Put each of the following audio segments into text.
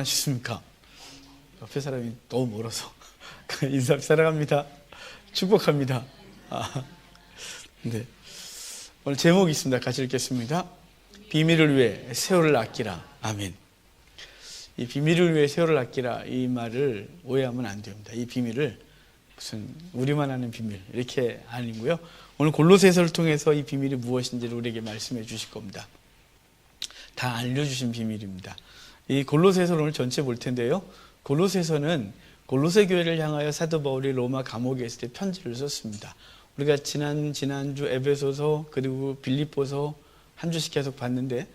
안녕하셨습니까? 옆에 사람이 너무 멀어서 인사 사랑합니다. 축복합니다. 네. 오늘 제목이 있습니다. 같이 읽겠습니다. 비밀을 위해 세월을 아끼라. 아멘. 이 비밀을 위해 세월을 아끼라, 이 말을 오해하면 안 됩니다. 이 비밀을 무슨 우리만 아는 비밀 이렇게 아니고요. 오늘 골로새서를 통해서 이 비밀이 무엇인지를 우리에게 말씀해 주실 겁니다. 다 알려주신 비밀입니다. 이 골로새서를 오늘 전체 볼 텐데요. 골로새서는 골로새 교회를 향하여 사도 바울이 로마 감옥에 있을 때 편지를 썼습니다. 우리가 지난주 에베소서 그리고 빌립보서 한 주씩 계속 봤는데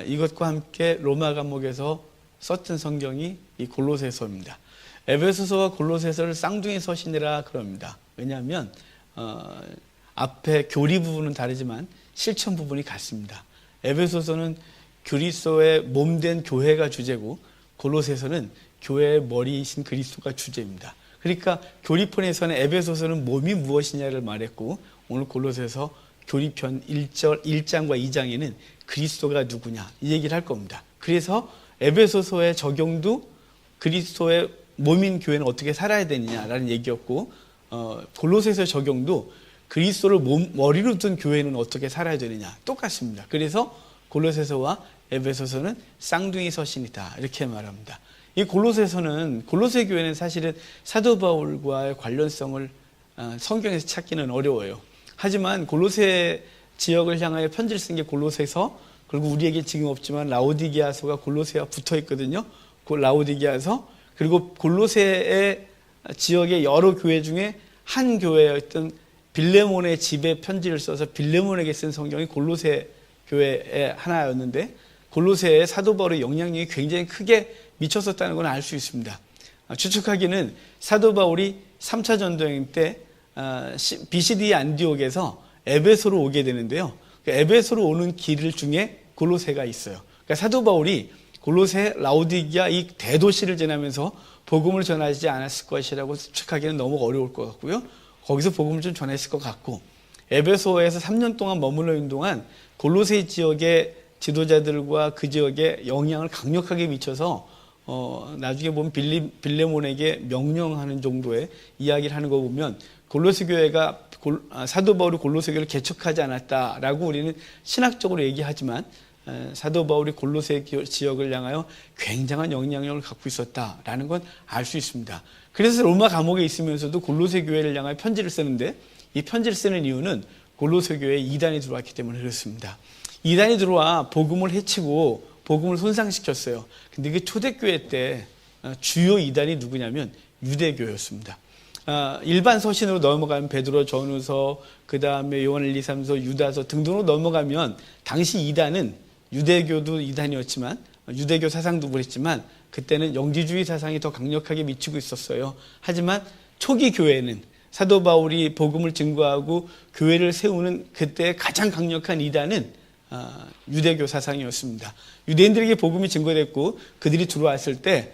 이것과 함께 로마 감옥에서 썼던 성경이 이 골로새서입니다. 에베소서와 골로새서를 쌍둥이 서신이라 그럽니다. 왜냐하면 앞에 교리 부분은 다르지만 실천 부분이 같습니다. 에베소서는 그리스도의 몸된 교회가 주제고 골로새서는 교회의 머리이신 그리스도가 주제입니다. 그러니까 교리편에서는 에베소서는 몸이 무엇이냐를 말했고, 오늘 골로새서 교리편 1장과 2장에는 그리스도가 누구냐 이 얘기를 할 겁니다. 그래서 에베소서의 적용도 그리스도의 몸인 교회는 어떻게 살아야 되느냐라는 얘기였고, 골로새서의 적용도 그리스도를 머리로 둔 교회는 어떻게 살아야 되느냐 똑같습니다. 그래서 골로새서와 에베소서는 쌍둥이 서신이다 이렇게 말합니다. 이 골로새 교회는 사실은 사도 바울과의 관련성을 성경에서 찾기는 어려워요. 하지만 골로새 지역을 향하여 편지를 쓴 게 골로새서, 그리고 우리에게 지금 없지만 라오디게아서가 골로새와 붙어 있거든요. 그 라오디게아서, 그리고 골로새의 지역의 여러 교회 중에 한 교회였던 빌레몬의 집에 편지를 써서 빌레몬에게 쓴 성경이 골로새 교회의 하나였는데, 골로새의 사도 바울의 영향력이 굉장히 크게 미쳤었다는 건 알 수 있습니다. 추측하기는 사도 바울이 3차 전도여행 때 BCD 안디옥에서 에베소로 오게 되는데요. 에베소로 오는 길 중에 골로새가 있어요. 그러니까 사도 바울이 골로새, 라오디게아 이 대도시를 지나면서 복음을 전하지 않았을 것이라고 추측하기는 너무 어려울 것 같고요. 거기서 복음을 좀 전했을 것 같고, 에베소에서 3년 동안 머물러 있는 동안 골로새 지역의 지도자들과 그 지역에 영향을 강력하게 미쳐서 나중에 보면 빌레몬에게 명령하는 정도의 이야기를 하는 거 보면 골로새 교회가 사도 바울이 골로새 교회를 개척하지 않았다라고 우리는 신학적으로 얘기하지만, 사도 바울이 골로새 지역을 향하여 굉장한 영향력을 갖고 있었다라는 건 알 수 있습니다. 그래서 로마 감옥에 있으면서도 골로새 교회를 향하여 편지를 쓰는데, 이 편지를 쓰는 이유는 골로새 교회에 이단이 들어왔기 때문에 그렇습니다. 이단이 들어와 복음을 해치고 복음을 손상시켰어요. 근데 그 초대교회 때 주요 이단이 누구냐면 유대교였습니다. 일반 서신으로 넘어가면 베드로 전후서, 그 다음에 요한 1, 2, 3서, 유다서 등등으로 넘어가면 당시 이단은 유대교도 이단이었지만, 유대교 사상도 그랬지만 그때는 영지주의 사상이 더 강력하게 미치고 있었어요. 하지만 초기 교회는 사도 바울이 복음을 증거하고 교회를 세우는 그때 가장 강력한 이단은 유대교 사상이었습니다. 유대인들에게 복음이 증거됐고 그들이 들어왔을 때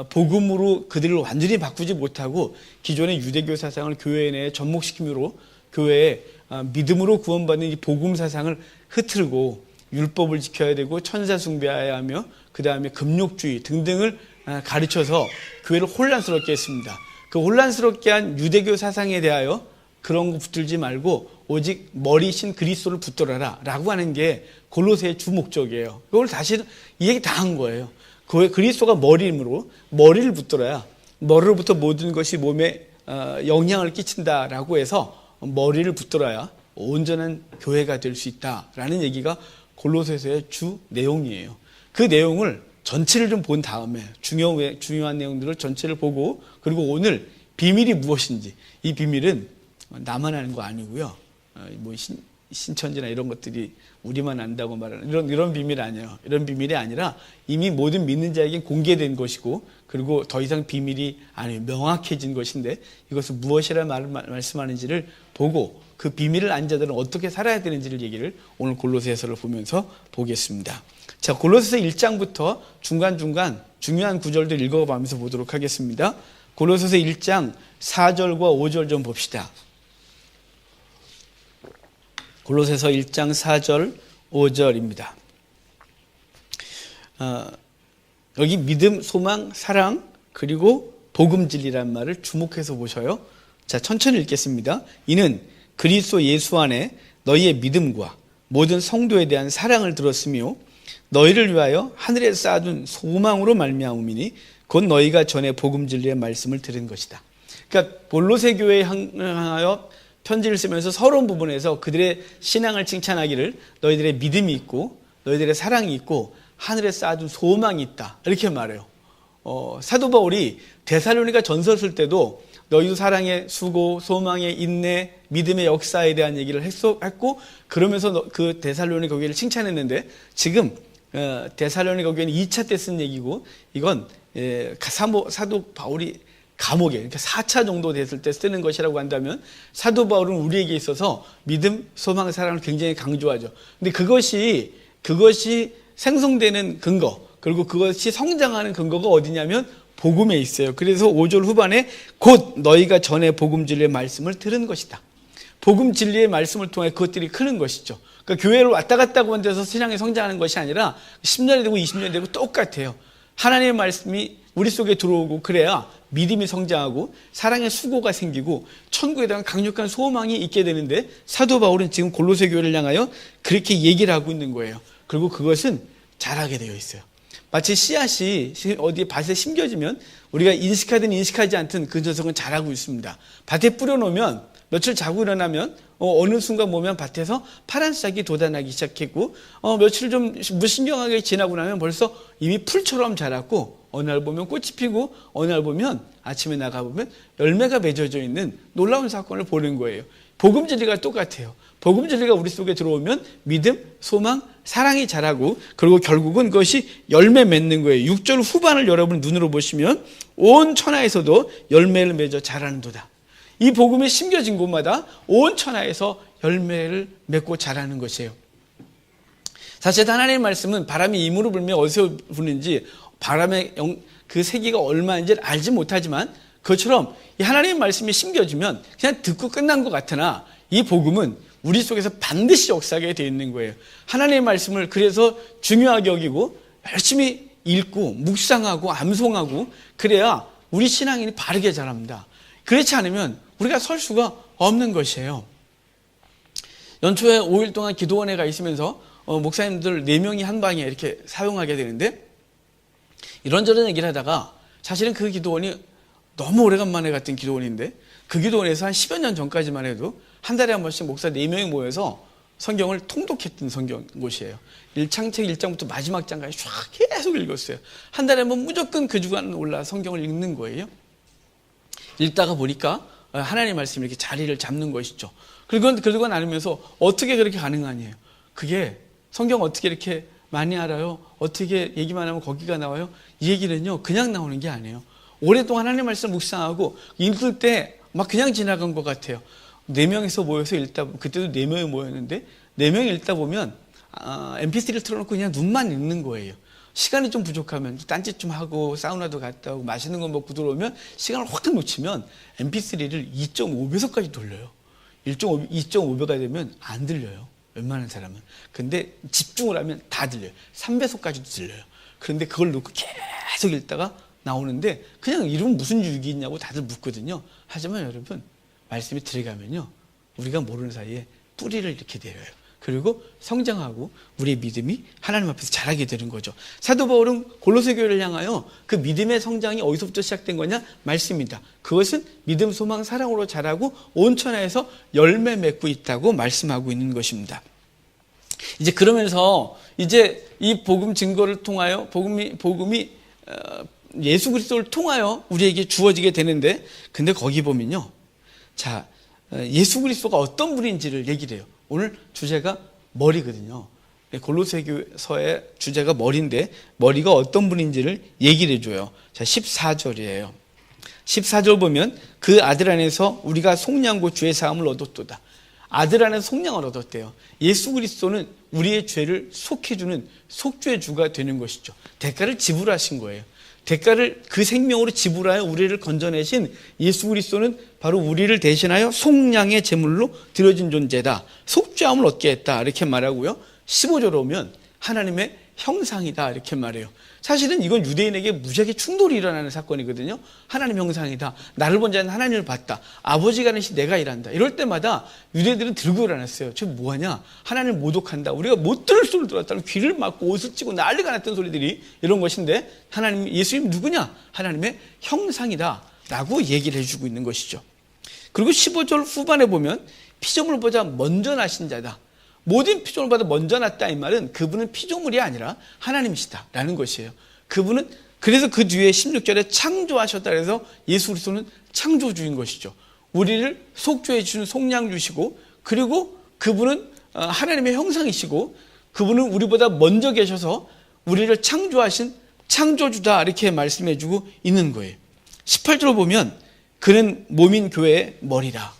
복음으로 그들을 완전히 바꾸지 못하고 기존의 유대교 사상을 교회 내에 접목시킴으로 교회에 믿음으로 구원받는 이 복음 사상을 흐트르고 율법을 지켜야 되고 천사 숭배해야 하며 그 다음에 금욕주의 등등을 가르쳐서 교회를 혼란스럽게 했습니다. 그 혼란스럽게 한 유대교 사상에 대하여 그런 거 붙들지 말고 오직 머리신 그리스도를 붙들어라 라고 하는 게 골로새의 주 목적이에요. 이걸 다시 이 얘기 다 한 거예요. 그리스도가 머리이므로 머리를 붙들어야 머리로부터 모든 것이 몸에 영향을 끼친다라고 해서 머리를 붙들어야 온전한 교회가 될 수 있다라는 얘기가 골로새서의 주 내용이에요. 그 내용을 전체를 좀 본 다음에 중요한 내용들을 전체를 보고, 그리고 오늘 비밀이 무엇인지, 이 비밀은 나만 아는 거 아니고요. 뭐 신천지나 이런 것들이 우리만 안다고 말하는 이런 비밀 아니에요. 이런 비밀이 아니라 이미 모든 믿는 자에게 공개된 것이고, 그리고 더 이상 비밀이 아니에요. 명확해진 것인데 이것을 무엇이라 말씀하는지를 보고 그 비밀을 안 자들은 어떻게 살아야 되는지를 얘기를 오늘 골로새서를 보면서 보겠습니다. 자, 골로새서 1장부터 중간중간 중요한 구절들 읽어가면서 보도록 하겠습니다. 골로새서 1장 4절과 5절 좀 봅시다. 골로새서 1장 4절 5절입니다. 여기 믿음, 소망, 사랑, 그리고 복음 진리란 말을 주목해서 보셔요. 자, 천천히 읽겠습니다. 이는 그리스도 예수 안에 너희의 믿음과 모든 성도에 대한 사랑을 들었으며 너희를 위하여 하늘에 쌓아둔 소망으로 말미암음이니 곧 너희가 전에 복음 진리의 말씀을 들은 것이다. 그러니까 골로새 교회에 향하여 편지를 쓰면서 서론 부분에서 그들의 신앙을 칭찬하기를 너희들의 믿음이 있고 너희들의 사랑이 있고 하늘에 쌓아둔 소망이 있다, 이렇게 말해요. 사도 바울이 데살로니가 전서 쓸 때도 너희도 사랑의 수고, 소망의 인내, 믿음의 역사에 대한 얘기를 했고, 그러면서 그 데살로니가 교회를 칭찬했는데, 지금 데살로니가 교회는 2차 때 쓴 얘기고, 이건 사도 바울이 감옥에, 그러니까 4차 정도 됐을 때 쓰는 것이라고 한다면, 사도 바울은 우리에게 있어서 믿음, 소망, 사랑을 굉장히 강조하죠. 근데 그것이 생성되는 근거, 그리고 그것이 성장하는 근거가 어디냐면 복음에 있어요. 그래서 5절 후반에 곧 너희가 전에 복음 진리의 말씀을 들은 것이다. 복음 진리의 말씀을 통해 그것들이 크는 것이죠. 그러니까 교회를 왔다 갔다 하는 데서 신앙이 성장하는 것이 아니라 10년이 되고 20년이 되고 똑같아요. 하나님의 말씀이 우리 속에 들어오고 그래야 믿음이 성장하고 사랑의 수고가 생기고 천국에 대한 강력한 소망이 있게 되는데, 사도 바울은 지금 골로새 교회를 향하여 그렇게 얘기를 하고 있는 거예요. 그리고 그것은 자라게 되어 있어요. 마치 씨앗이 어디 밭에 심겨지면 우리가 인식하든 인식하지 않든 그 녀석은 자라고 있습니다. 밭에 뿌려놓으면 며칠 자고 일어나면 어느 순간 보면 밭에서 파란 싹이 돋아나기 시작했고, 며칠 좀 무신경하게 지나고 나면 벌써 이미 풀처럼 자랐고, 어느 날 보면 꽃이 피고 어느 날 보면 아침에 나가보면 열매가 맺어져 있는 놀라운 사건을 보는 거예요. 복음 진리가 똑같아요. 복음 진리가 우리 속에 들어오면 믿음, 소망, 사랑이 자라고, 그리고 결국은 그것이 열매 맺는 거예요. 6절 후반을 여러분 눈으로 보시면 온 천하에서도 열매를 맺어 자라는도다. 이 복음이 심겨진 곳마다 온 천하에서 열매를 맺고 자라는 것이에요. 사실 하나님의 말씀은 바람이 임으로 불며 어디서 부는지 바람의 그 세기가 얼마인지를 알지 못하지만, 그것처럼 이 하나님의 말씀이 심겨지면 그냥 듣고 끝난 것 같으나 이 복음은 우리 속에서 반드시 역사하게 되어 있는 거예요. 하나님의 말씀을 그래서 중요하게 여기고 열심히 읽고 묵상하고 암송하고 그래야 우리 신앙인이 바르게 자랍니다. 그렇지 않으면 우리가 설 수가 없는 것이에요. 연초에 5일 동안 기도원에 가 있으면서 목사님들 4명이 한 방에 이렇게 사용하게 되는데, 이런저런 얘기를 하다가 사실은 그 기도원이 너무 오래간만에 갔던 기도원인데, 그 기도원에서 한 10여 년 전까지만 해도 한 달에 한 번씩 목사 4명이 모여서 성경을 통독했던 곳이에요. 창세기 1장부터 마지막 장까지 쫙 계속 읽었어요. 한 달에 한 번 무조건 그 주간 올라 성경을 읽는 거예요. 읽다가 보니까 하나님의 말씀이 이렇게 자리를 잡는 것이죠. 그러고 나누면서 어떻게 그렇게 가능하냐요. 그게 성경 어떻게 이렇게 많이 알아요? 어떻게 얘기만 하면 거기가 나와요? 이 얘기는요, 그냥 나오는 게 아니에요. 오랫동안 하나님의 말씀을 묵상하고 읽을 때 막 그냥 지나간 것 같아요. 4명이서 모여서 읽다 보면, 그때도 4명이 모였는데 4명이 읽다 보면 mp3를 틀어놓고 그냥 눈만 읽는 거예요. 시간이 좀 부족하면 딴짓 좀 하고 사우나도 갔다 오고 맛있는 거 먹고 들어오면 시간을 확 놓치면 mp3를 2.5배속까지 돌려요. 2.5배가 되면 안 들려요. 웬만한 사람은. 근데 집중을 하면 다 들려요. 3배속까지도 들려요. 그런데 그걸 놓고 계속 읽다가 나오는데 그냥 이러면 무슨 유익이 있냐고 다들 묻거든요. 하지만 여러분, 말씀이 들어가면요, 우리가 모르는 사이에 뿌리를 이렇게 내려요. 그리고 성장하고 우리의 믿음이 하나님 앞에서 자라게 되는 거죠. 사도 바울은 골로새 교회를 향하여 그 믿음의 성장이 어디서부터 시작된 거냐? 말씀입니다. 그것은 믿음, 소망, 사랑으로 자라고 온 천하에서 열매 맺고 있다고 말씀하고 있는 것입니다. 이제 그러면서 이제 이 복음 증거를 통하여 복음이 예수 그리스도를 통하여 우리에게 주어지게 되는데, 근데 거기 보면요, 자, 예수 그리스도가 어떤 분인지를 얘기를 해요. 오늘 주제가 머리거든요. 골로새서의 주제가 머리인데 머리가 어떤 분인지를 얘기를 해줘요. 자, 14절이에요. 14절 보면 그 아들 안에서 우리가 속량고 주의 사함을 얻었도다. 아들 안에서 속량을 얻었대요. 예수 그리스도는 우리의 죄를 속해주는 속죄 주가 되는 것이죠. 대가를 지불하신 거예요. 대가를 그 생명으로 지불하여 우리를 건져내신 예수 그리스도는 바로 우리를 대신하여 속량의 제물로 드려진 존재다. 속죄함을 얻게 했다. 이렇게 말하고요. 15절에 오면 하나님의 형상이다. 이렇게 말해요. 사실은 이건 유대인에게 무지하게 충돌이 일어나는 사건이거든요. 하나님 형상이다. 나를 본 자는 하나님을 봤다. 아버지가 하는 시 내가 일한다. 이럴 때마다 유대인들은 들고 일어났어요. 저 뭐하냐? 하나님을 모독한다. 우리가 못 들을 소리를 들었다. 귀를 막고 옷을 찌고 난리가 났던 소리들이 이런 것인데 하나님, 예수님 누구냐? 하나님의 형상이다 라고 얘기를 해주고 있는 것이죠. 그리고 15절 후반에 보면 피조물을 보자 먼저 나신 자다. 모든 피조물보다 먼저 났다 이 말은 그분은 피조물이 아니라 하나님이시다 라는 것이에요. 그분은 그래서 그 뒤에 16절에 창조하셨다 그래서 예수 그리스도는 창조주인 것이죠. 우리를 속죄해 주는 속량주시고 그리고 그분은 하나님의 형상이시고 그분은 우리보다 먼저 계셔서 우리를 창조하신 창조주다 이렇게 말씀해 주고 있는 거예요. 18절을 보면 그는 몸인 교회의 머리라.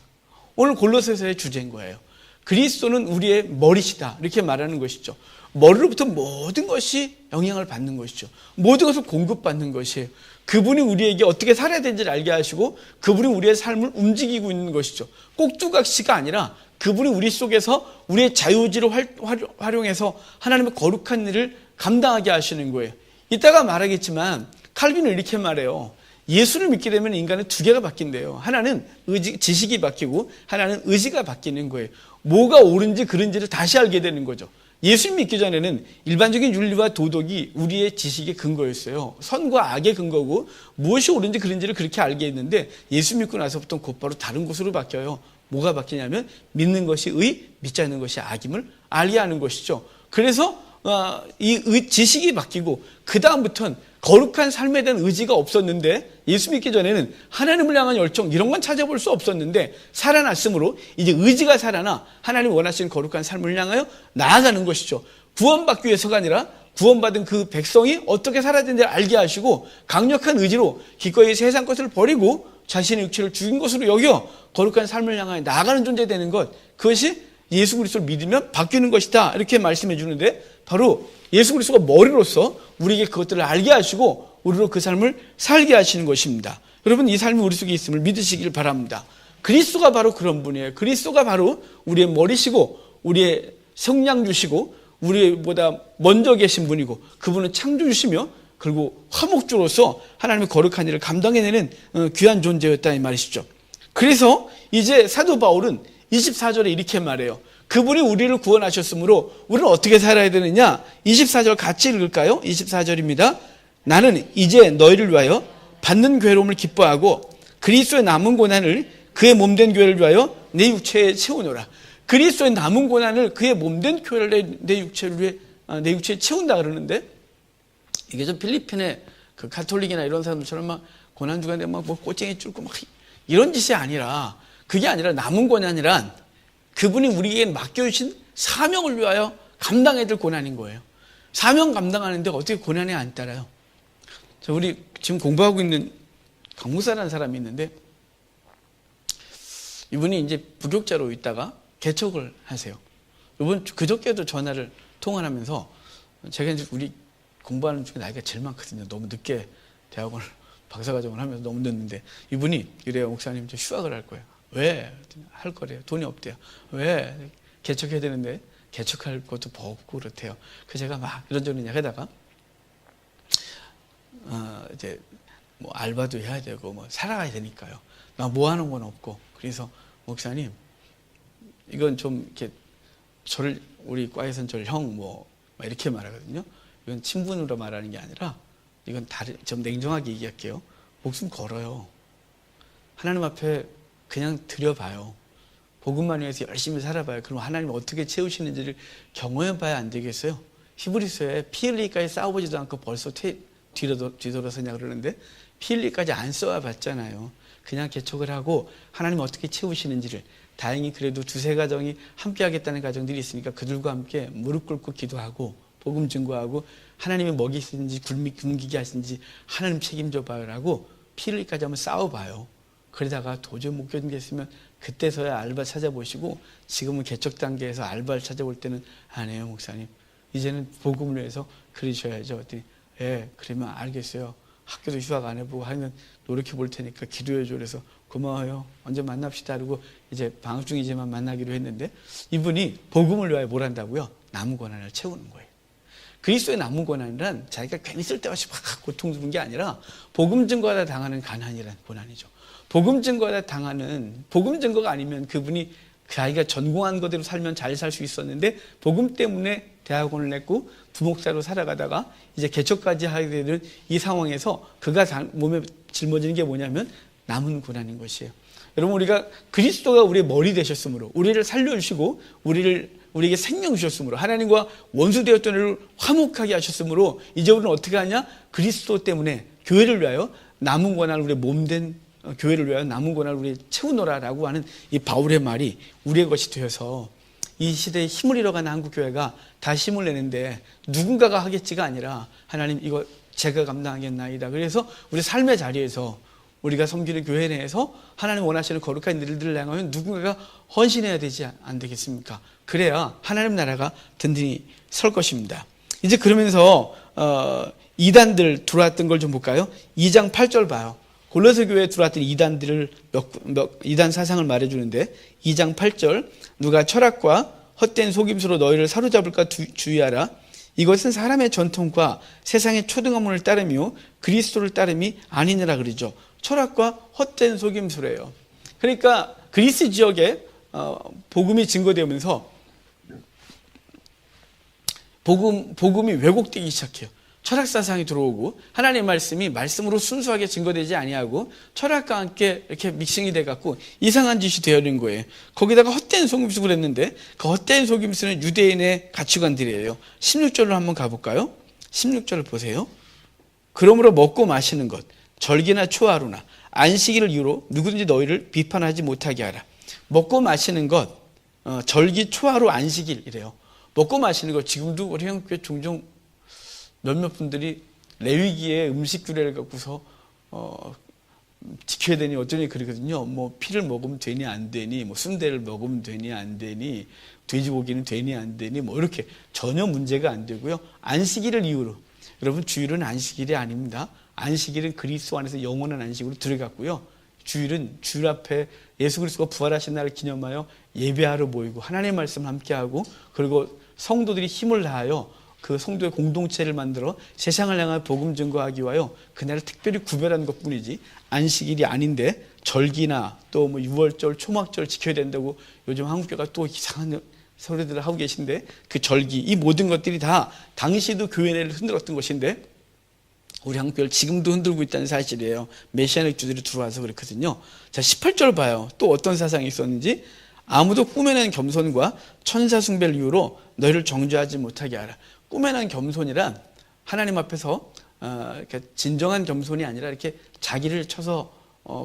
오늘 골로새서의 주제인 거예요. 그리스도는 우리의 머리시다 이렇게 말하는 것이죠. 머리로부터 모든 것이 영향을 받는 것이죠. 모든 것을 공급받는 것이에요. 그분이 우리에게 어떻게 살아야 되는지를 알게 하시고 그분이 우리의 삶을 움직이고 있는 것이죠. 꼭두각시가 아니라 그분이 우리 속에서 우리의 자유의지를 활용해서 하나님의 거룩한 일을 감당하게 하시는 거예요. 이따가 말하겠지만 칼빈은 이렇게 말해요. 예수를 믿게 되면 인간은 두 개가 바뀐대요. 하나는 지식이 바뀌고 하나는 의지가 바뀌는 거예요. 뭐가 옳은지 그른지를 다시 알게 되는 거죠. 예수 믿기 전에는 일반적인 윤리와 도덕이 우리의 지식의 근거였어요. 선과 악의 근거고 무엇이 옳은지 그른지를 그렇게 알게 했는데 예수 믿고 나서부터 곧바로 다른 곳으로 바뀌어요. 뭐가 바뀌냐면 믿는 것이 의, 믿지 않는 것이 악임을 알게 하는 것이죠. 그래서 이 지식이 바뀌고 그 다음부터는 거룩한 삶에 대한 의지가 없었는데 예수 믿기 전에는 하나님을 향한 열정 이런 건 찾아볼 수 없었는데 살아났으므로 이제 의지가 살아나 하나님 원하시는 거룩한 삶을 향하여 나아가는 것이죠. 구원받기 위해서가 아니라 구원받은 그 백성이 어떻게 살아야 되는지를 알게 하시고 강력한 의지로 기꺼이 세상 것을 버리고 자신의 육체를 죽인 것으로 여겨 거룩한 삶을 향하여 나아가는 존재 되는 것, 그것이 예수 그리스도를 믿으면 바뀌는 것이다 이렇게 말씀해 주는데 바로 예수 그리스도가 머리로서 우리에게 그것들을 알게 하시고 우리로 그 삶을 살게 하시는 것입니다. 여러분 이 삶이 우리 속에 있음을 믿으시길 바랍니다. 그리스도가 바로 그런 분이에요. 그리스도가 바로 우리의 머리시고 우리의 성량주시고 우리보다 먼저 계신 분이고 그분은 창조주시며 그리고 화목주로서 하나님의 거룩한 일을 감당해내는 귀한 존재였다 이 말이시죠. 그래서 이제 사도 바울은 24절에 이렇게 말해요. 그분이 우리를 구원하셨으므로 우리는 어떻게 살아야 되느냐? 24절 같이 읽을까요? 24절입니다. 나는 이제 너희를 위하여 받는 괴로움을 기뻐하고 그리스도의 남은 고난을 그의 몸된 교회를 위하여 내 육체에 채우노라. 그리스도의 남은 고난을 그의 몸된 교회를 내 육체에 채운다 그러는데 이게 좀 필리핀의 그 가톨릭이나 이런 사람들처럼 막 고난 주간에 막 뭐 꼬챙이 뚫고 막 이런 짓이 아니라 그게 아니라 남은 고난이란 그분이 우리에게 맡겨주신 사명을 위하여 감당해야 될 고난인 거예요. 사명 감당하는데 어떻게 고난이 안 따라요? 우리 지금 공부하고 있는 강무사라는 사람이 있는데 이분이 이제 부교육자로 있다가 개척을 하세요. 이번 그저께도 전화를 통화를 하면서 제가 이제 우리 공부하는 중에 나이가 제일 많거든요. 너무 늦게 대학원을 박사과정을 하면서 너무 늦는데 이분이 이래요. 목사님 저 휴학을 할 거예요. 왜? 할 거래요. 돈이 없대요. 왜? 개척해야 되는데 개척할 것도 없고 그렇대요. 그래서 제가 막 이런저런 얘기하다가 이제 뭐 알바도 해야 되고 뭐 살아가야 되니까요. 나 뭐 하는 건 없고 그래서 목사님 이건 좀 이렇게 저를 우리 과에서는 저를 형 뭐 이렇게 말하거든요. 이건 친분으로 말하는 게 아니라 이건 좀 냉정하게 얘기할게요. 목숨 걸어요. 하나님 앞에 그냥 드려봐요. 복음만 위해서 열심히 살아봐요. 그럼 하나님 어떻게 채우시는지를 경험해봐야 안 되겠어요? 히브리서에 피 흘리기까지 싸워보지도 않고 벌써 뒤돌아서냐 그러는데 피 흘리기까지 안 싸워봤잖아요. 그냥 개척을 하고 하나님 어떻게 채우시는지를 다행히 그래도 두세 가정이 함께 하겠다는 가정들이 있으니까 그들과 함께 무릎 꿇고 기도하고 복음 증거하고 하나님이 먹이시는지 굶기게 하시는지 하나님 책임져 봐요라고 피 흘리기까지 한번 싸워봐요. 그러다가 도저히 못 견디겠으면 그때서야 알바 찾아보시고 지금은 개척 단계에서 알바를 찾아볼 때는 안 해요 목사님. 이제는 복음을 위해서 그러셔야죠. 그랬더니 예 그러면 알겠어요. 학교도 휴학 안 해보고 하면 노력해 볼 테니까 기도해줘. 그래서 고마워요. 언제 만납시다. 그리고 이제 방학 중이지만 만나기로 했는데 이분이 복음을 위하여 뭘 한다고요? 남은 고난을 채우는 거예요. 그리스도의 남은 고난이란 자기가 괜히 쓸데없이 막 고통 주는 게 아니라 복음 증거하다 당하는 가난이란 고난이죠. 복음 증거하다 당하는, 복음 증거가 아니면 그분이 자기가 전공한 것대로 살면 잘 살 수 있었는데 복음 때문에 대학원을 냈고 부목사로 살아가다가 이제 개척까지 하게 되는 이 상황에서 그가 몸에 짊어지는 게 뭐냐면 남은 고난인 것이에요. 여러분, 우리가 그리스도가 우리의 머리 되셨으므로, 우리를 살려주시고 우리에게 생명 주셨으므로, 하나님과 원수되었던 일을 화목하게 하셨으므로 이제 우리는 어떻게 하냐? 그리스도 때문에 교회를 위하여 남은 고난을, 우리의 몸된 교회를 위하여 남은 고난을 우리 채우노라라고 하는 이 바울의 말이 우리의 것이 되어서 이 시대에 힘을 잃어가는 한국교회가 다시 힘을 내는데 누군가가 하겠지가 아니라 하나님, 이거 제가 감당하겠나이다. 그래서 우리 삶의 자리에서 우리가 섬기는 교회 내에서 하나님 원하시는 거룩한 일들을 향하여 누군가가 헌신해야 되지 안 되겠습니까? 그래야 하나님 나라가 든든히 설 것입니다. 이제 그러면서 이단들 들어왔던 걸 좀 볼까요? 2장 8절 봐요. 골로새 교회에 들어왔던 이단들을 이단 사상을 말해주는데 2장 8절, 누가 철학과 헛된 속임수로 너희를 사로잡을까 주의하라. 이것은 사람의 전통과 세상의 초등학문을 따르며 그리스도를 따름이 아니니라 그러죠. 철학과 헛된 속임수래요. 그러니까 그리스 지역에 복음이 증거되면서 복음이 왜곡되기 시작해요. 철학 사상이 들어오고 하나님의 말씀이 말씀으로 순수하게 증거되지 아니하고 철학과 함께 이렇게 믹싱이 돼갖고 이상한 짓이 되어버린 거예요. 거기다가 헛된 속임수를 했는데 그 헛된 속임수는 유대인의 가치관들이에요. 16절로 한번 가볼까요? 16절을 보세요. 그러므로 먹고 마시는 것, 절기나 초하루나 안식일을 이유로 누구든지 너희를 비판하지 못하게 하라. 먹고 마시는 것, 절기, 초하루, 안식일이래요. 먹고 마시는 것, 지금도 우리 한국교회 종종 몇몇 분들이 레위기에 음식 규례를 갖고서 지켜야 되니 어쩌니 그러거든요. 뭐 피를 먹으면 되니 안 되니, 뭐 순대를 먹으면 되니 안 되니, 돼지고기는 되니 안 되니, 뭐 이렇게 전혀 문제가 안 되고요. 안식일을 이유로, 여러분 주일은 안식일이 아닙니다. 안식일은 그리스도 안에서 영원한 안식으로 들어갔고요. 주일은 주일 앞에 예수 그리스도가 부활하신 날을 기념하여 예배하러 모이고 하나님의 말씀을 함께하고, 그리고 성도들이 힘을 다하여 그 성도의 공동체를 만들어 세상을 향하여 복음 증거하기 위하여 그날을 특별히 구별한 것뿐이지 안식일이 아닌데 절기나 또 뭐 유월절, 초막절 지켜야 된다고 요즘 한국교회가 또 이상한 소리들을 하고 계신데, 그 절기, 이 모든 것들이 다 당시도 교회를 흔들었던 것인데 우리 한국교회를 지금도 흔들고 있다는 사실이에요. 메시아닉 주들이 들어와서 그렇거든요. 자, 18절 봐요. 또 어떤 사상이 있었는지. 아무도 꿈에는 겸손과 천사 숭배를 이유로 너희를 정죄하지 못하게 하라. 꿈에는 겸손이란 하나님 앞에서 진정한 겸손이 아니라 이렇게 자기를 쳐서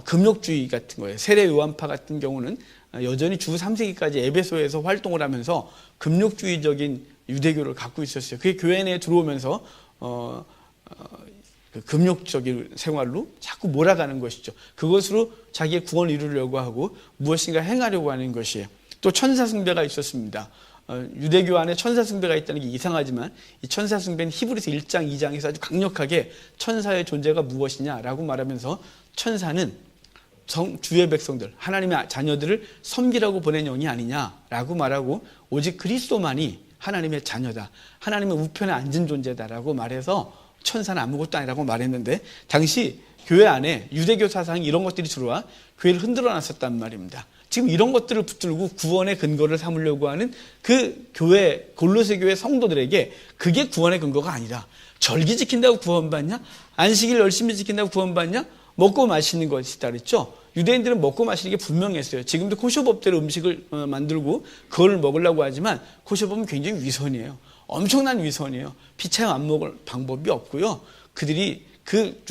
금욕주의 같은 거예요. 세례 요한파 같은 경우는 여전히 주 3세기까지 에베소에서 활동을 하면서 금욕주의적인 유대교를 갖고 있었어요. 그게 교회 내에 들어오면서 그 금욕적인 생활로 자꾸 몰아가는 것이죠. 그것으로 자기의 구원을 이루려고 하고 무엇인가 행하려고 하는 것이에요. 또 천사 숭배가 있었습니다. 유대교 안에 천사 숭배가 있다는 게 이상하지만 이 천사 숭배는 히브리서 1장, 2장에서 아주 강력하게 천사의 존재가 무엇이냐라고 말하면서 천사는 주의 백성들, 하나님의 자녀들을 섬기라고 보낸 영이 아니냐라고 말하고 오직 그리스도만이 하나님의 자녀다, 하나님의 우편에 앉은 존재다라고 말해서 천사는 아무것도 아니라고 말했는데, 당시 교회 안에 유대교 사상이 이런 것들이 들어와 교회를 흔들어 놨었단 말입니다. 지금 이런 것들을 붙들고 구원의 근거를 삼으려고 하는 그 교회, 골로새 교회 성도들에게 그게 구원의 근거가 아니다. 절기 지킨다고 구원받냐? 안식일 열심히 지킨다고 구원받냐? 먹고 마시는 것이다 그랬죠. 유대인들은 먹고 마시는 게 분명했어요. 지금도 코셔법대로 음식을 만들고 그걸 먹으려고 하지만 코셔법은 굉장히 위선이에요. 엄청난 위선이에요. 피차양 안 먹을 방법이 없고요. 그들이 그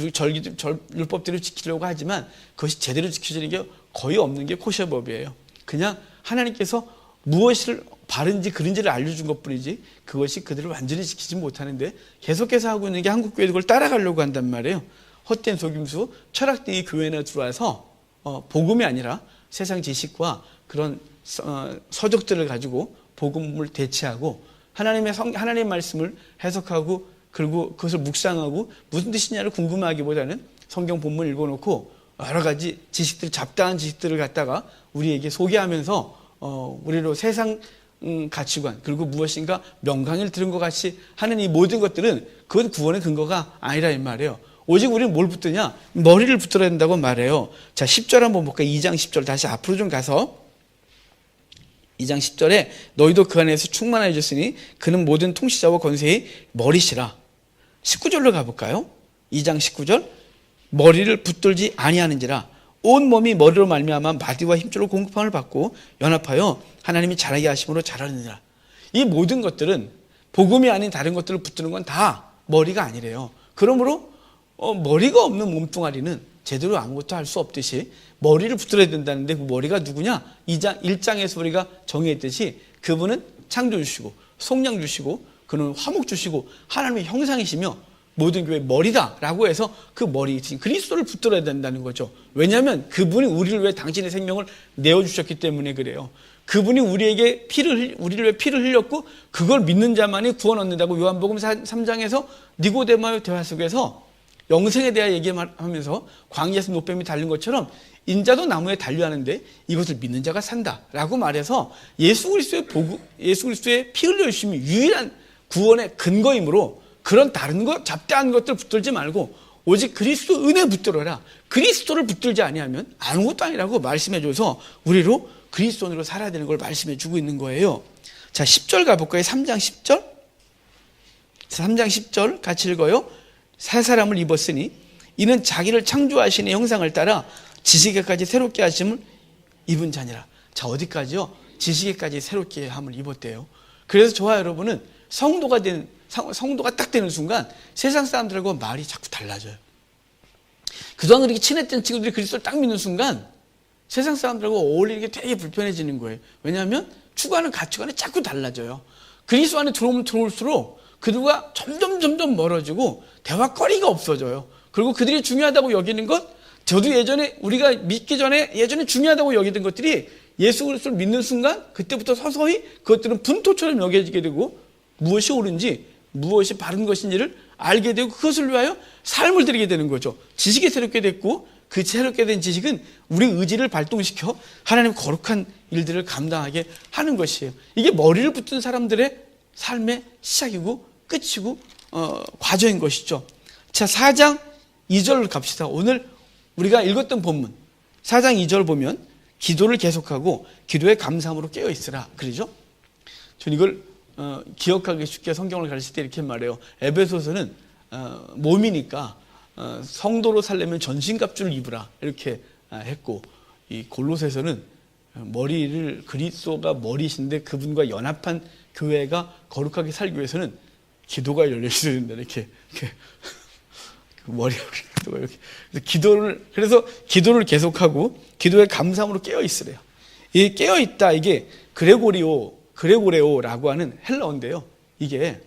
율법대로 지키려고 하지만 그것이 제대로 지켜지는 게 거의 없는 게 코셔법이에요. 그냥 하나님께서 무엇을 바른지 그른지를 알려준 것뿐이지 그것이 그들을 완전히 지키지 못하는데 계속해서 하고 있는 게 한국교회도 그걸 따라가려고 한단 말이에요. 헛된 속임수, 철학 등이 교회 내에 들어와서 복음이 아니라 세상 지식과 그런 서적들을 가지고 복음을 대체하고 하나님의 말씀을 해석하고 그리고 그것을 묵상하고 무슨 뜻이냐를 궁금해하기보다는 성경 본문 읽어놓고 여러 가지 지식들, 잡다한 지식들을 갖다가 우리에게 소개하면서 우리로 세상 가치관, 그리고 무엇인가 명강을 들은 것 같이 하는 이 모든 것들은 그건 구원의 근거가 아니라 이 말이에요. 오직 우리는 뭘 붙드냐? 머리를 붙들어야 된다고 말해요. 자, 10절 한번 볼까요? 2장 10절 다시 앞으로 좀 가서 2장 10절에 너희도 그 안에서 충만해졌으니 그는 모든 통치자와 권세의 머리시라. 19절로 가볼까요? 2장 19절 머리를 붙들지 아니하는지라 온 몸이 머리로 말미암아 마디와 힘줄로 공급함을 받고 연합하여 하나님이 자라게 하심으로 자라느니라. 이 모든 것들은 복음이 아닌 다른 것들을 붙드는 건 다 머리가 아니래요. 그러므로 머리가 없는 몸뚱아리는 제대로 아무것도 할 수 없듯이 머리를 붙들어야 된다는데 그 머리가 누구냐? 1장에서 우리가 정의했듯이 그분은 창조 주시고 속량 주시고 그는 화목 주시고 하나님의 형상이시며 모든 교회의 머리다라고 해서 그 머리 그리스도를 붙들어야 된다는 거죠. 왜냐하면 그분이 우리를 위해 당신의 생명을 내어주셨기 때문에 그래요. 그분이 우리를 위해 피를 흘렸고 그걸 믿는 자만이 구원 얻는다고 요한복음 3장에서 니고데마의 대화 속에서 영생에 대한 얘기하면서 광야에서 노뱀이 달린 것처럼 인자도 나무에 달려하는데 이것을 믿는 자가 산다라고 말해서 예수 그리스도의 피 흘려주심이 유일한 구원의 근거이므로 그런 다른 것 잡다한 것들 붙들지 말고 오직 그리스도 은혜 붙들어라. 그리스도를 붙들지 아니하면 아무것도 아니라고 말씀해줘서 우리로 그리스도인으로 살아야 되는 걸 말씀해주고 있는 거예요. 자, 10절 가볼까요? 3장 10절 3장 10절 같이 읽어요. 새 사람을 입었으니 이는 자기를 창조하시는 형상을 따라 지식에까지 새롭게 하심을 입은 자니라. 자, 어디까지요? 지식에까지 새롭게 함을 입었대요. 그래서 저와 여러분은 성도가 딱 되는 순간 세상 사람들하고 말이 자꾸 달라져요. 그동안 그렇게 친했던 친구들이 그리스도를 딱 믿는 순간 세상 사람들하고 어울리는 게 되게 불편해지는 거예요. 왜냐하면 추구하는 가치관이 자꾸 달라져요. 그리스도 안에 들어오면 들어올수록 그들과 점점 멀어지고 대화거리가 없어져요. 그리고 그들이 중요하다고 여기는 것, 저도 우리가 믿기 전에 예전에 중요하다고 여기던 것들이 예수 그리스도를 믿는 순간 그때부터 서서히 그것들은 분토처럼 여겨지게 되고 무엇이 옳은지 무엇이 바른 것인지를 알게 되고 그것을 위하여 삶을 드리게 되는 거죠. 지식이 새롭게 됐고 그 새롭게 된 지식은 우리 의지를 발동시켜 하나님 거룩한 일들을 감당하게 하는 것이에요. 이게 머리를 붙든 사람들의 삶의 시작이고 끝이고 과정인 것이죠. 자, 4장 2절 갑시다. 오늘 우리가 읽었던 본문 4장 2절 보면 기도를 계속하고 기도에 감사함으로 깨어있으라 그러죠. 전 이걸 기억하기 쉽게 성경을 가르칠 때 이렇게 말해요. 에베소서는 몸이니까 성도로 살려면 전신갑주를 입으라 이렇게 했고, 이 골로새서는 머리를 그리스도가 머리신데 그분과 연합한 교회가 거룩하게 살기 위해서는 기도가 열려있어야 된다 이렇게 머리하고 기도가 이렇게 그래서 기도를 계속하고 기도에 감사함으로 깨어 있으래요. 이 깨어 있다 이게 그레고레오라고 하는 헬라어인데요. 이게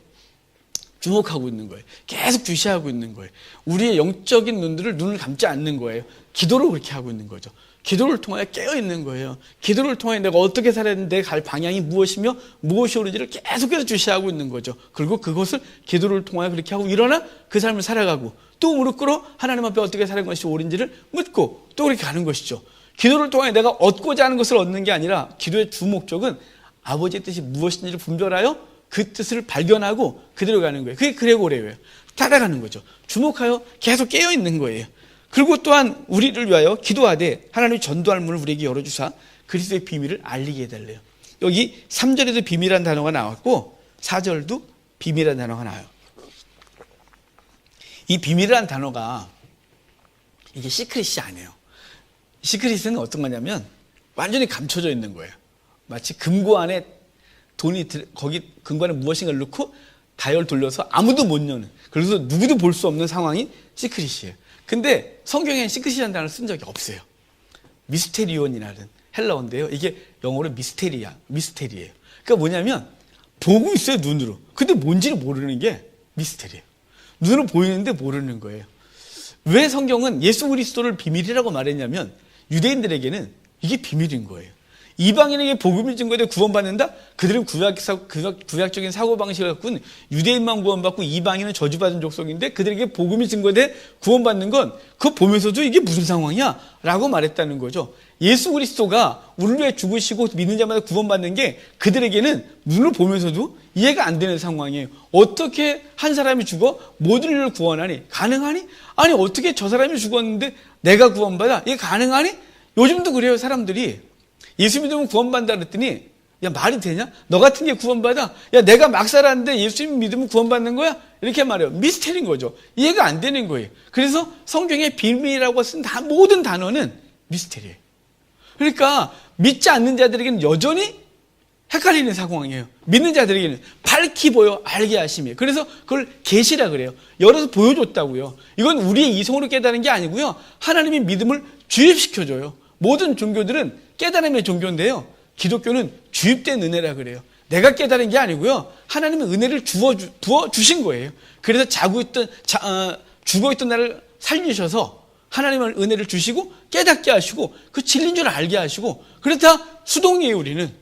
주목하고 있는 거예요. 계속 주시하고 있는 거예요. 우리의 영적인 눈을 감지 않는 거예요. 기도로 그렇게 하고 있는 거죠. 기도를 통하여 깨어 있는 거예요. 기도를 통하여 내가 어떻게 살아야 되는데 갈 방향이 무엇이며 무엇이 옳은지를 계속해서 주시하고 있는 거죠. 그리고 그것을 기도를 통하여 그렇게 하고 일어나 그 삶을 살아가고 또 무릎 꿇어 하나님 앞에 어떻게 사는 것이 옳은지를 묻고 또 그렇게 가는 것이죠. 기도를 통하여 내가 얻고자 하는 것을 얻는 게 아니라 기도의 주 목적은 아버지의 뜻이 무엇인지를 분별하여 그 뜻을 발견하고 그대로 가는 거예요. 그게 그레고레오예요. 따라가는 거죠. 주목하여 계속 깨어 있는 거예요. 그리고 또한 우리를 위하여 기도하되 하나님의 전도할 문을 우리에게 열어주사 그리스도의 비밀을 알리게 해달래요. 여기 3절에도 비밀이라는 단어가 나왔고 4절도 비밀이라는 단어가 나와요. 이 비밀이라는 단어가 이게 시크릿이 아니에요. 시크릿은 어떤 거냐면 완전히 감춰져 있는 거예요. 마치 금고 안에 거기 금고 안에 무엇인가를 넣고 다이얼 돌려서 아무도 못 여는, 그래서 누구도 볼 수 없는 상황이 시크릿이에요. 근데 성경에는 시크릿이라는 단어를 쓴 적이 없어요. 미스테리온이라는 헬라어인데요. 이게 영어로 미스테리예요. 그러니까 뭐냐면 보고 있어요, 눈으로. 근데 뭔지를 모르는 게 미스테리예요. 눈으로 보이는데 모르는 거예요. 왜 성경은 예수 그리스도를 비밀이라고 말했냐면 유대인들에게는 이게 비밀인 거예요. 이방인에게 복음이 증거돼 구원받는다? 그들은 구약적인 사고방식을 갖고는 유대인만 구원받고 이방인은 저주받은 족속인데 그들에게 복음이 증거돼 구원받는 건 그거 보면서도 이게 무슨 상황이야? 라고 말했다는 거죠. 예수 그리스도가 우리를 위해 죽으시고 믿는 자마다 구원받는 게 그들에게는 눈을 보면서도 이해가 안 되는 상황이에요. 어떻게 한 사람이 죽어 모든 인류를 구원하니? 가능하니? 아니 어떻게 저 사람이 죽었는데 내가 구원받아? 이게 가능하니? 요즘도 그래요. 사람들이 예수 믿으면 구원받는다 그랬더니 야 말이 되냐? 너 같은 게 구원받아? 야 내가 막 살았는데 예수 믿으면 구원받는 거야? 이렇게 말해요. 미스테리인 거죠. 이해가 안 되는 거예요. 그래서 성경에 비밀이라고 쓴 모든 단어는 미스테리예요. 그러니까 믿지 않는 자들에게는 여전히 헷갈리는 상황이에요. 믿는 자들에게는 밝히 보여 알게 하심이에요. 그래서 그걸 계시라 그래요. 열어서 보여줬다고요. 이건 우리의 이성으로 깨달은 게 아니고요. 하나님이 믿음을 주입시켜줘요. 모든 종교들은 깨달음의 종교인데요. 기독교는 주입된 은혜라 그래요. 내가 깨달은 게 아니고요. 하나님은 은혜를 부어 주신 거예요. 그래서 죽어있던 나를 살리셔서 하나님은 은혜를 주시고 깨닫게 하시고 그 진리인 줄 알게 하시고 그렇다 수동이에요 우리는.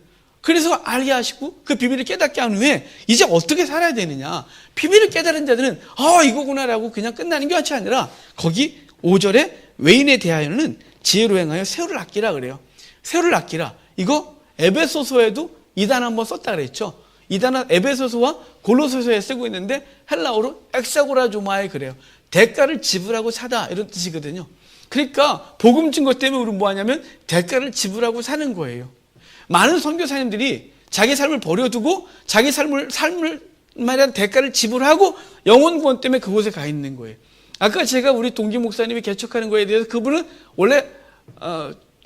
그래서 알게 하시고 그 비밀을 깨닫게 한 후에 이제 어떻게 살아야 되느냐. 비밀을 깨달은 자들은 이거구나라고 그냥 끝나는 게 아니라 거기 5절에 외인에 대하여는 지혜로 행하여 세월을 아끼라 그래요. 세월을 아끼라. 이거 에베소서에도 이 단어 한번 썼다 그랬죠. 이 단어 에베소서와 골로새서에 쓰고 있는데 헬라어로 엑사고라조마에 그래요. 대가를 지불하고 사다 이런 뜻이거든요. 그러니까 복음 증거 때문에 우리는 뭐 하냐면 대가를 지불하고 사는 거예요. 많은 선교사님들이 자기 삶을 버려두고 자기 삶을 말한 대가를 지불하고 영혼 구원 때문에 그곳에 가 있는 거예요. 아까 제가 우리 동기 목사님이 개척하는 거에 대해서 그분은 원래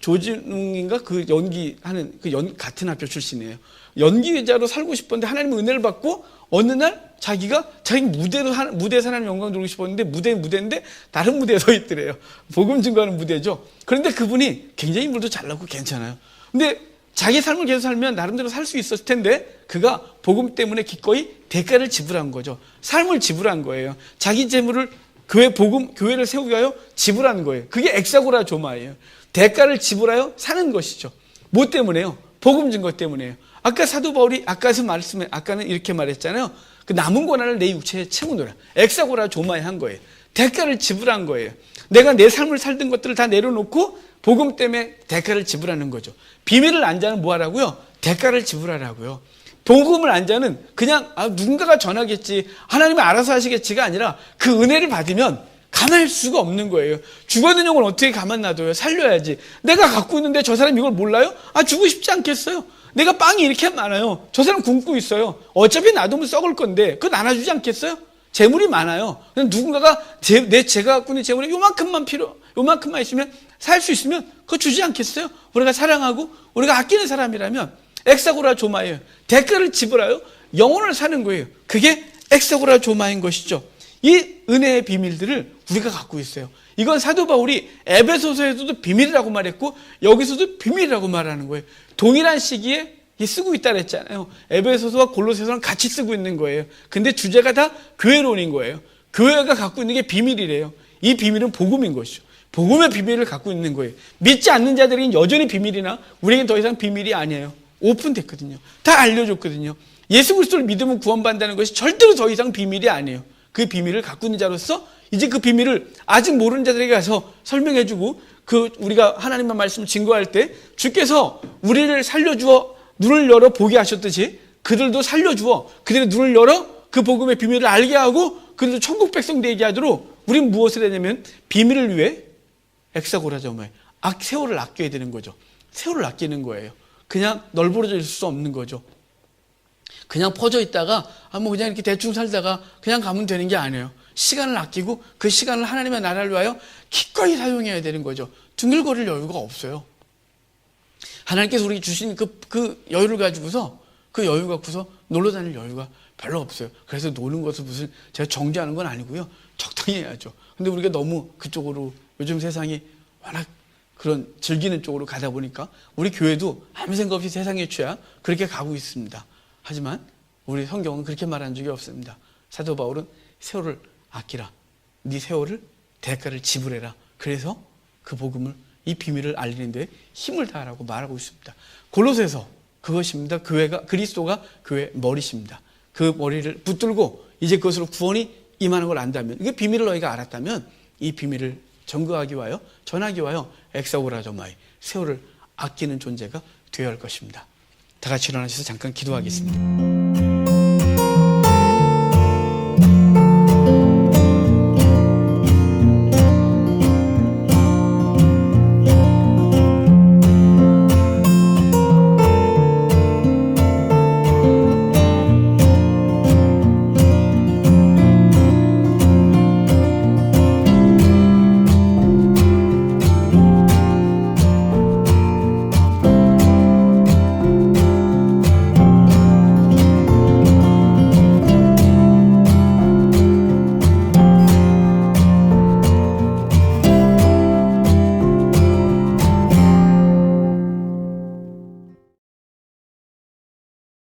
조진웅인가 그 연기하는 같은 학교 출신이에요. 연기자로 살고 싶었는데 하나님의 은혜를 받고 어느 날 자기가 자기 무대에서 하나님 영광 돌리고 싶었는데 무대인데 다른 무대에 서 있더래요. 복음 증거하는 무대죠. 그런데 그분이 굉장히 인물도 잘나고 괜찮아요. 근데 자기 삶을 계속 살면 나름대로 살 수 있었을 텐데 그가 복음 때문에 기꺼이 대가를 지불한 거죠. 삶을 지불한 거예요. 자기 재물을 교회를 세우기 위하여 지불하는 거예요. 그게 엑사고라 조마예요. 대가를 지불하여 사는 것이죠. 뭐 때문에요? 복음 증거 때문에요. 아까 사도 바울이 아까는 이렇게 말했잖아요. 그 남은 고난을 내 육체에 채우노라. 엑사고라 조마에 한 거예요. 대가를 지불한 거예요. 내가 내 삶을 살던 것들을 다 내려놓고 복음 때문에 대가를 지불하는 거죠. 비밀을 안 자는 뭐 하라고요? 대가를 지불하라고요. 복음을 안 자는 그냥 누군가가 전하겠지, 하나님이 알아서 하시겠지가 아니라 그 은혜를 받으면 가만히 있을 수가 없는 거예요. 죽었는 영혼 어떻게 가만 놔둬요? 살려야지. 내가 갖고 있는데 저 사람 이걸 몰라요? 죽고 싶지 않겠어요? 내가 빵이 이렇게 많아요. 저 사람 굶고 있어요. 어차피 놔두면 썩을 건데 그거 나눠주지 않겠어요? 재물이 많아요. 누군가가 제가 갖고 있는 재물이 요만큼만 있으면 살 수 있으면 그거 주지 않겠어요? 우리가 사랑하고 우리가 아끼는 사람이라면 엑사고라 조마예요. 대가를 지불하여 영혼을 사는 거예요. 그게 엑사고라 조마인 것이죠. 이 은혜의 비밀들을 우리가 갖고 있어요. 이건 사도 바울이 에베소서에서도 비밀이라고 말했고 여기서도 비밀이라고 말하는 거예요. 동일한 시기에 쓰고 있다 그랬잖아요. 에베소서와 골로새서랑 같이 쓰고 있는 거예요. 근데 주제가 다 교회론인 거예요. 교회가 갖고 있는 게 비밀이래요. 이 비밀은 복음인 것이죠. 복음의 비밀을 갖고 있는 거예요. 믿지 않는 자들에게는 여전히 비밀이나 우리에겐 더 이상 비밀이 아니에요. 오픈됐거든요. 다 알려줬거든요. 예수 그리스도를 믿으면 구원받는다는 것이 절대로 더 이상 비밀이 아니에요. 그 비밀을 갖고 있는 자로서 이제 그 비밀을 아직 모르는 자들에게 가서 설명해주고 우리가 하나님의 말씀을 증거할 때 주께서 우리를 살려주어 눈을 열어 보게 하셨듯이 그들도 살려주어 그들의 눈을 열어 그 복음의 비밀을 알게 하고 그들도 천국 백성 되게 하도록 우리는 무엇을 하냐면 비밀을 위해 엑사고라조마에 세월을 아껴야 되는 거죠. 세월을 아끼는 거예요. 그냥 널브러져 있을 수 없는 거죠. 그냥 퍼져 있다가 그냥 이렇게 대충 살다가 그냥 가면 되는 게 아니에요. 시간을 아끼고 그 시간을 하나님의 나라를 위하여 기꺼이 사용해야 되는 거죠. 둥글거릴 여유가 없어요. 하나님께서 우리에게 주신 그 여유를 가지고서 그 여유 갖고서 놀러 다닐 여유가 별로 없어요. 그래서 노는 것을 무슨 제가 정죄하는 건 아니고요. 적당히 해야죠. 근데 우리가 너무 그쪽으로 요즘 세상이 워낙 그런 즐기는 쪽으로 가다 보니까 우리 교회도 아무 생각 없이 세상에 취하 그렇게 가고 있습니다. 하지만 우리 성경은 그렇게 말한 적이 없습니다. 사도 바울은 세월을 아끼라. 네 세월을 대가를 지불해라. 그래서 그 복음을 이 비밀을 알리는데 힘을 다하라고 말하고 있습니다. 골로새서 그것입니다. 그리스도가 교회의 머리십니다. 그 머리를 붙들고 이제 그것으로 구원이 임하는 걸 안다면, 이게 비밀을 너희가 알았다면 이 비밀을 전거하기 위하여, 전하기 위하여 엑사고라조마이, 세월을 아끼는 존재가 되어야 할 것입니다. 다 같이 일어나셔서 잠깐 기도하겠습니다.